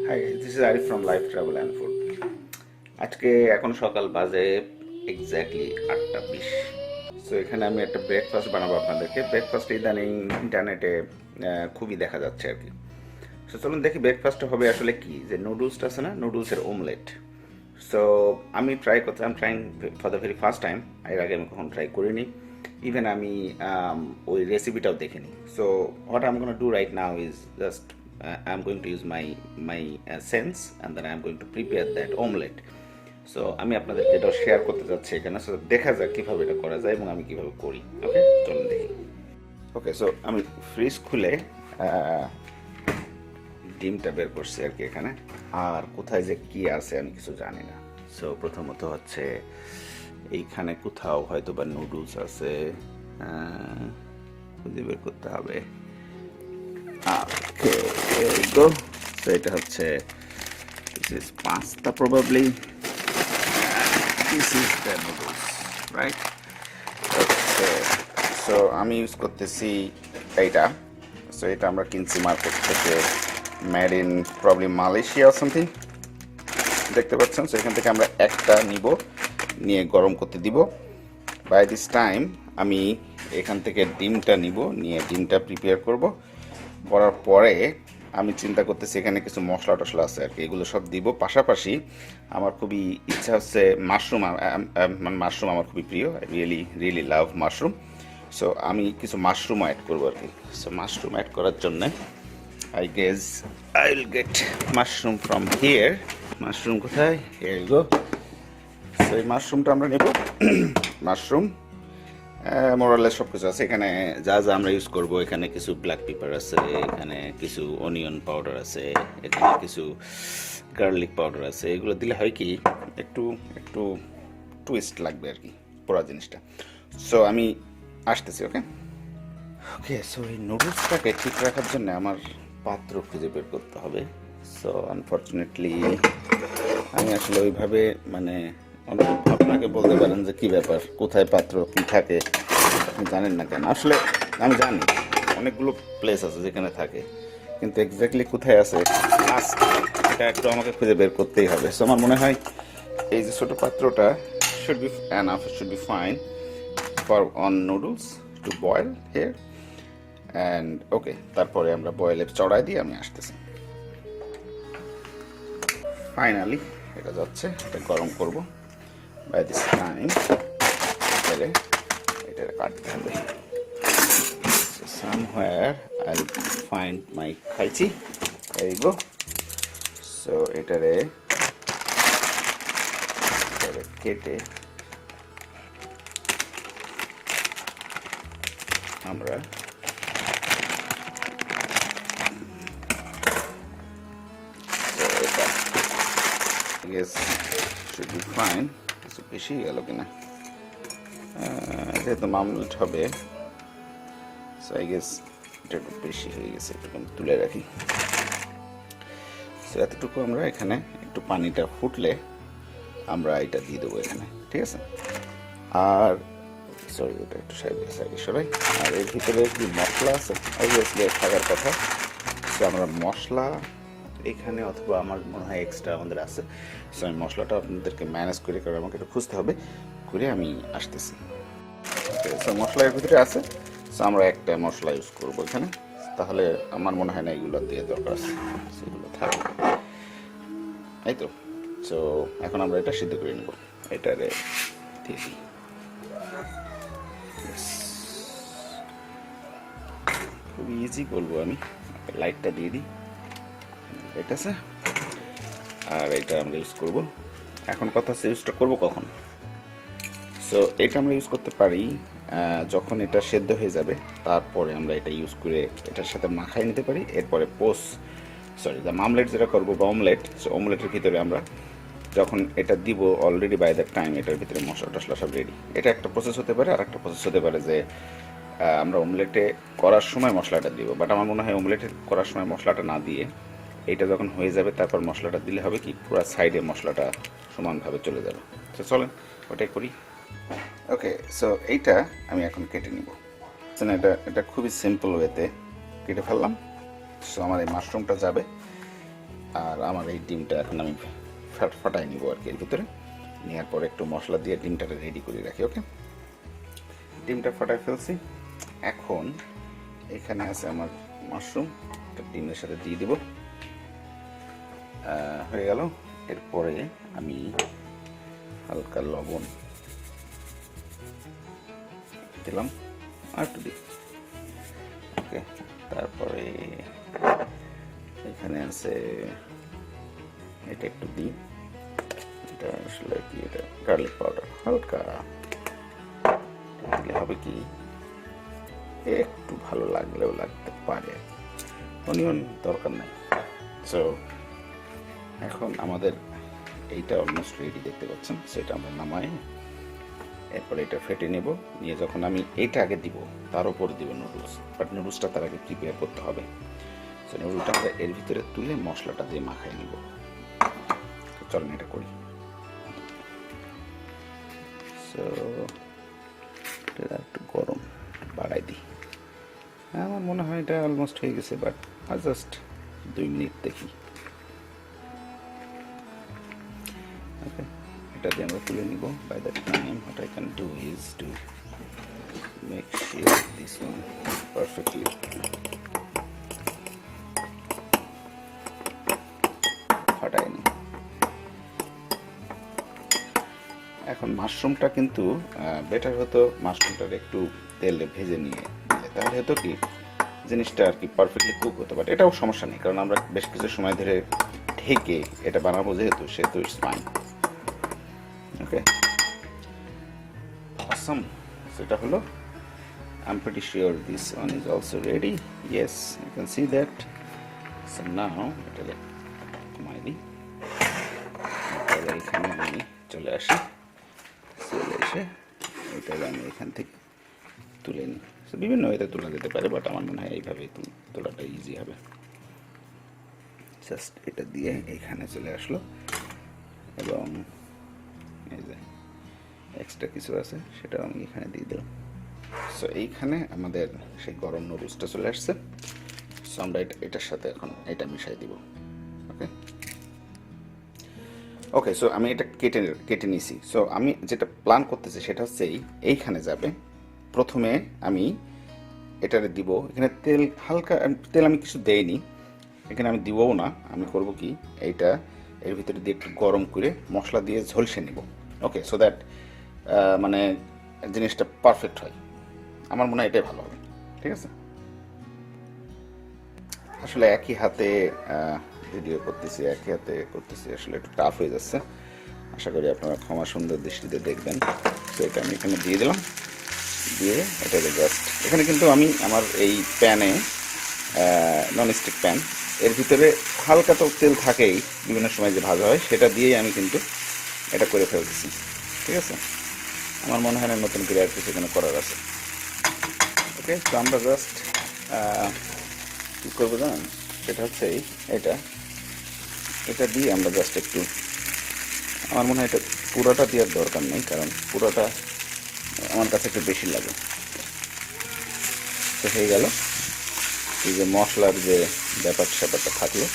High, this is Arif from Life Travel and Food. আজকে এখন সকাল বাজে এক্স্যাক্টলি 8:20। সো এখানে আমি একটা ব্রেকফাস্ট বানাবো আপনাদেরকে। ব্রেকফাস্ট ইদানিং ইন্টারনেটে খুবই দেখা যাচ্ছে আর কি। সো চলুন দেখি ব্রেকফাস্টটা হবে আসলে কি, যে নুডলসটা আছে না, নুডলসের ওমলেট। সো আমি ট্রাই করতে am trying for the very first time. এর আগে আমি কখনো ট্রাই করিনি, ইভেন আমি ওই রেসিপিটাও দেখিনি। So what I am gonna do right now is just I am going to use my sense, and then I am going to prepare that omelette. So আমি আপনাদেরকে এটা শেয়ার করতে যাচ্ছি এখানে। সো দেখা যাক কীভাবে এটা করা যায় এবং আমি কীভাবে করি। ওকে, চলুন দেখি। ওকে, সো আমি ফ্রিজ খুলে ডিমটা বের করছি আর কি এখানে। আর কোথায় যে কি আছে আমি কিছু জানি না। সো প্রথমত হচ্ছে এইখানে কোথাও হয়তো বা নুডলস আছে, খুঁজে বের করতে হবে। Okay, there we go. So এটা হচ্ছে, this is pasta probably. This is the noodles, right? Okay. So আমি ইউজ করতেছি এইটা। সো এটা আমরা কিনছি মার্কেট থেকে, made in probably Malaysia or something. দেখতে পাচ্ছেন। সো এখান থেকে আমরা একটা নিব, নিয়ে গরম করতে দিব। বাই দিস টাইম আমি এখান থেকে ডিমটা নিব, নিয়ে ডিমটা প্রিপেয়ার করব। করার পরে আমি চিন্তা করতেছি এখানে কিছু মশলা টশলা আছে আর কি, এগুলো সব দিব। পাশাপাশি আমার খুবই ইচ্ছা হচ্ছে মাশরুম, মানে মাশরুম আমার খুবই প্রিয়। I really love mushroom. So আমি কিছু মাশরুমও অ্যাড করবো আর কি। সো মাশরুম অ্যাড করার জন্যে I guess I will get mushroom from here. Mushroom কোথায়? Here you go. সো এই মাশরুমটা আমরা নেব। মাশরুম মোরালেস সব কিছু আছে এখানে। যা যা আমরা ইউজ করবো, এখানে কিছু ব্ল্যাক পেপার আছে, এখানে কিছু অনিয়ন পাউডার আছে, এখানে কিছু গার্লিক পাউডার আছে। এগুলো দিলে হয় কি, একটু একটু টুইস্ট লাগবে আর কি পুরো জিনিসটা। সো আমি আসতেছি। ওকে ওকে সো এই নুডলসটাকে ঠিক রাখার জন্য আমার পাত্র খুঁজে বের করতে হবে। সো আনফর্চুনেটলি আমি আসলে ওইভাবে, মানে আপনাকে বলতে পারেন যে কী ব্যাপার, কোথায় পাত্র কী থাকে আপনি জানেন না কেন? আসলে আমি জানি অনেকগুলো প্লেস আছে যেখানে থাকে, কিন্তু এক্স্যাক্টলি কোথায় আছে এটা একটু আমাকে খুঁজে বের করতেই হবে। সো আমার মনে হয় এই যে ছোটো পাত্রটা should be enough, should be fine for on noodles to boil here. And okay, তারপরে আমরা বয়েলে চড়াই দিয়ে আমি আসতেছি। ফাইনালি এটা যাচ্ছে, এটা গরম করব। বাই দিস টাইম এটা কাটতে হবে। somewhere I'll find my খাইছি। there you go. so এটারে কেটে আমরা yes should be fine. কিছু বেশি গেল কিনা, যেহেতু মামলেট হবে। সো আই গেস এটা একটু বেশি হয়ে গেছে, একটু তুলে রাখি। সো এতটুকু আমরা এখানে একটু পানিটা ফুটলে আমরা এটা দিয়ে দেবো এখানে, ঠিক আছে? আর সরি, এটা একটু সাইডে সরাই। আর এর ভিতরে কি মশলা আছে অবভিয়াসলি থাকার কথা। সো আমরা মশলা এখানে, অথবা আমার মনে হয় এক্সট্রা আমাদের আছে। সো আমি মশলাটা আপনাদেরকে ম্যানেজ করে, কারণ আমাকে একটু খুঁজতে হবে, করে আমি আসতেছি। সো মশলা এর ভিতরে আছে। সো আমরা একটা মশলা ইউজ করবো এখানে, তাহলে আমার মনে হয় না এগুলো দিয়ে দরকার আছে, সেগুলো থাকবে, এই তো। সো এখন আমরা এটা সিদ্ধ করে নেব। এটারে দিয়ে দিই। খুব ইজি করবো আমি, লাইটটা দিয়ে দিই, ঠিক আছে? আর এটা আমরা ইউজ করব। এখন কথা হচ্ছে ইউজটা করবো কখন। সো এটা আমরা ইউজ করতে পারি যখন এটা সেদ্ধ হয়ে যাবে, তারপরে আমরা এটা ইউজ করে এটার সাথে মাখাই নিতে পারি। এরপরে দ্য মামলেট যেটা করবো বা অমলেট, সো অমলেটের ভিতরে আমরা যখন এটা দিব অলরেডি বাই দ্যাট টাইম এটার ভিতরে মশলা টশলা সব রেডি। এটা একটা প্রসেস হতে পারে। আর একটা প্রসেস হতে পারে যে আমরা অমলেটে করার সময় মশলাটা দিব, বাট আমার মনে হয় অমলেটে করার সময় মশলাটা না দিয়ে এইটা যখন হয়ে যাবে তারপর মশলাটা দিলে হবে কি, পুরো সাইডে মশলাটা সমানভাবে চলে যাবে। তো চলেন ওটাই করি। ওকে, সো এইটা আমি এখন কেটে নিব। এটা খুবই সিম্পল ওয়েতে কেটে ফেললাম। সো আমার এই মাশরুমটা যাবে আর আমার এই ডিমটা এখন আমি ফাটাই নিব আর কি এর ভিতরে, নেওয়ার পরে একটু মশলা দিয়ে ডিমটাকে রেডি করে রাখি। ওকে, ডিমটা ফাটাই ফেলছি। এখন এখানে আছে আমার মাশরুম, ডিমের সাথে দিয়ে দিব। হয়ে গেল। এরপরে আমি হালকা লবণ দিলাম, আর একটু দিই। ওকে, তারপরে এখানে আছে এটা একটু দিই, এটা আসলে কি, এটা গার্লিক পাউডার হালকা দিলে হবে কি একটু ভালো লাগলেও লাগতে পারে, অনিয়ন দরকার নাই। সো এখন আমাদের এইটা অলমোস্ট রেডি দেখতে পাচ্ছেন, সেটা আমরা নামাই, এরপরে এটা ফেটে নেব, নিয়ে যখন আমি এইটা আগে দিব তার উপর দিব নুডলস, বাট নুডলসটা তার আগে প্রিপেয়ার করতে হবে। সো নুডলসটা আমরা এর ভিতরে তুলে মশলাটা দিয়ে মাখাই নিব। চলেন এটা করি। সো এটা একটু গরম বাড়াই দিই। আমার মনে হয় এটা অলমোস্ট হয়ে গেছে, বাট আর জাস্ট 2 মিনিট দেখি। ওকে, এটা দিয়ে আমরা তুলে নিব। By that time what I can do is to make sure this one perfectly. ফাটাই নি। এখন মাশরুমটা কিন্তু বেটার হতো মাশরুমটা একটু তেলে ভেজে নিয়ে দিলে, তাহলে হতো কি জিনিসটা আর কি পারফেক্টলি কুক হতো। বাট এটাও সমস্যা নেই, কারণ আমরা বেশ কিছু সময় ধরে ঢেকে এটা বানাবো যেহেতু, সেহেতু ইটস ফাইন। ওকে, অসম। সেটা হলো, I'm pretty sure this one is also ready. Yes, you can see that. So now এটা কমাই দিই, এখানে আমি চলে আসি, চলে এসে এটা আমি এখান থেকে তুলে নিই। সো বিভিন্ন ওয়েতে তোলা যেতে পারে, বাট আমার মনে হয় এইভাবেই তোলাটা ইজি হবে। জাস্ট এটা দিয়ে এখানে চলে আসলো, এবং এই যে এক্সট্রা কিছু আছে সেটাও আমি এখানে দিয়ে দিলাম। সো এইখানে আমাদের সেই গরম নুডলসটা চলে আসছে। সো আমরা এটার সাথে এখন এটা মিশাই দিব। ওকে ওকে, সো আমি এটা কেটে নিছি। সো আমি যেটা প্ল্যান করতেছি সেটা হচ্ছে এইখানে যাবে। প্রথমে আমি এটারে দিব, এখানে তেল হালকা, তেল আমি কিছু দেইনি এখানে, আমি দিবও না। আমি করব কি, এইটা এর ভিতরে দিয়ে একটু গরম করে মশলা দিয়ে ঝলসে নিব। ওকে, সো দ্যাট মানে জিনিসটা পারফেক্ট হয়। আমার মনে হয় এটাই ভালো হবে। ঠিক আছে, আসলে একই হাতে ভিডিও করতেছি, একই হাতে করতেছি, আসলে একটু টাফ হয়ে যাচ্ছে। আশা করি আপনারা ক্ষমা সুন্দর দৃষ্টিতে দেখবেন। তো এটা আমি এখানে দিয়ে দিলাম, দিয়ে এটাকে জাস্ট, এখানে কিন্তু আমি আমার এই প্যানে, ননস্টিক প্যান, এর ভিতরে হালকা তো তেল থাকেই বিভিন্ন সময় যে ভাজা হয়, সেটা দিয়েই আমি কিন্তু এটা করে ফেলতেছি। ঠিক আছে, আমার মনে হয় না নতুন করে আর কিছু এখানে করার আছে। ওকে, তো আমরা জাস্ট কী করবো জানেন, সেটা হচ্ছে এটা দিয়ে আমরা জাস্ট একটু, আমার মনে হয় এটা পুরোটা দেওয়ার দরকার নেই, কারণ পুরোটা আমার কাছে একটু বেশি লাগে। তো হয়ে গেল, এই যে মশলার যে ব্যাপারটা থাকলো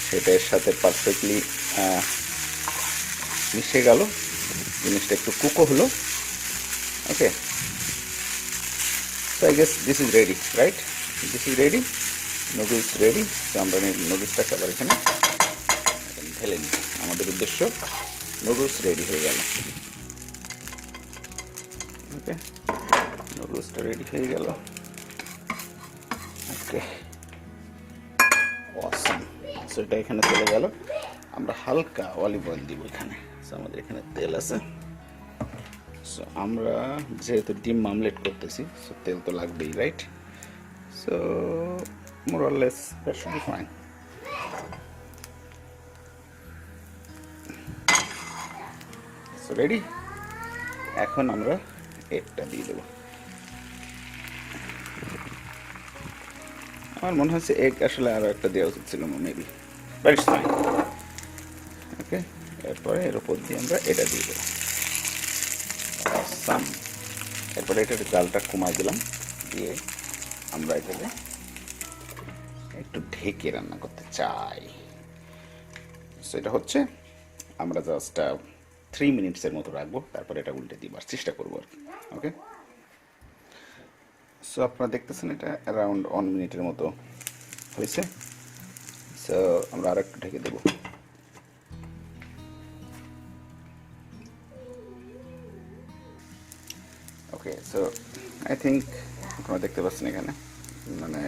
সেটা এর সাথে পারফেক্টলি মিশে গেল, জিনিসটা একটু কুকও হলো। ওকে, so I guess this is ready, right? This is ready, noodles ready. So আমরা নুডলসটাকে আবার এখানে ঢেলে নিই। আমাদের উদ্দেশ্য নুডলস রেডি হয়ে গেল। ওকে, নুডলসটা রেডি হয়ে গেল। ওকে, অসম। সো এটা এখানে চলে গেল। আমরা হালকা অলিভ অয়েল দিব এখানে। সো আমাদের এখানে তেল আছে। সো আমরা যেহেতু ডিম মামলেট করতেছি, সো তেল তো লাগবেই, right? So more or less that should be fine. So ready. এখন আমরা এগটা দিয়ে দেবো। আমার মনে হচ্ছে এগ আসলে আরও একটা দেওয়া উচিত ছিল মেবি, বাট ইটস ফাইন। ওকে, এরপরে এর উপর দিয়ে আমরা এটা দিয়ে দেবো। এরপরে এটার জালটা কমাই দিলাম, দিয়ে আমরা এটাকে একটু ঢেকে রান্না করতে চাই। সো এটা হচ্ছে আমরা জাস্ট 3 মিনিটসের মতো রাখবো, তারপরে এটা উল্টে দিবার চেষ্টা করবো আর কি। ওকে, সো আপনারা দেখতেছেন এটা অ্যারাউন্ড 1 মিনিটের মতো হয়েছে। সো আমরা আর একটু ঢেকে দেবো। ওকে, সো আই থিঙ্ক আপনারা দেখতে পাচ্ছেন এখানে মানে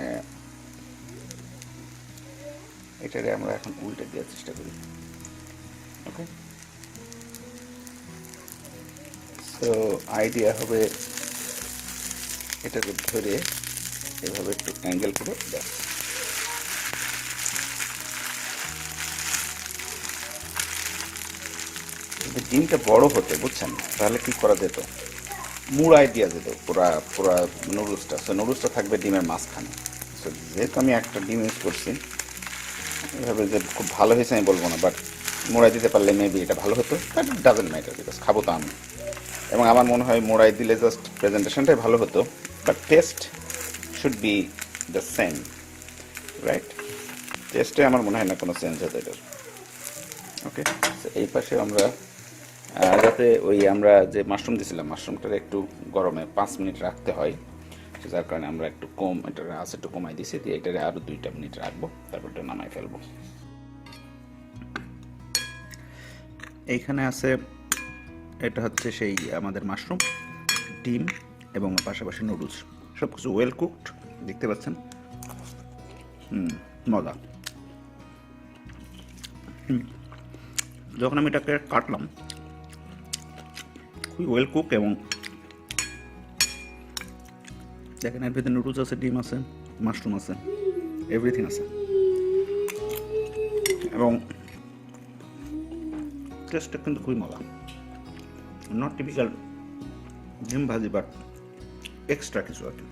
এটারে আমরা এখন উল্টে দেওয়ার চেষ্টা করি। ওকে, সো আইডিয়া হবে এটাকে ধরে এভাবে একটু অ্যাঙ্গেল করে দেয়। যদি ডিমটা বড় হতো বুঝছেন, তাহলে কি করা যেত, মুড়াই দেওয়া যেত পুরা পুরা নুডলসটা। সো নুডলসটা থাকবে ডিমের মাঝখানে। সো যেহেতু আমি একটা ডিম ইউজ করছি, এভাবে যে খুব ভালো হয়েছে আমি বলবো না, বাট মোড়াই দিতে পারলে মেবি এটা ভালো হতো, but it doesn't matter because খাবো তো আমি। এবং আমার মনে হয় মোড়াই দিলে জাস্ট প্রেজেন্টেশনটাই ভালো হতো, but test should be the same, right? টেস্টে আমার মনে হয় না কোনো চেঞ্জ হতো এটার। ওকে, এই পাশে আমরা যাতে ওই আমরা যে মাশরুম দিয়েছিলাম, মাশরুমটার একটু গরমে 5 মিনিট রাখতে হয়, যার কারণে আমরা একটু কম এটার আঁচ একটু কমাই দিয়েছি, দিয়ে এটারে আরও 2টা মিনিট রাখবো, তারপর এটা নামাই ফেলবো। এইখানে আছে, এটা হচ্ছে সেই আমাদের মাশরুম, ডিম এবং পাশাপাশি নুডলস, সব কিছু ওয়েল কুকড দেখতে পাচ্ছেন। মজা। যখন আমি এটাকে কাটলাম খুবই ওয়েল কুক, এবং দেখেন এর ভিতরে নুডলস আছে, ডিম আছে, মাশরুম আছে, এভরিথিং আছে, এবং টেস্টটা কিন্তু খুবই মজা। নট টিপিক্যাল ডিম ভাজি, বাট এক্সট্রা কিছু আর কি।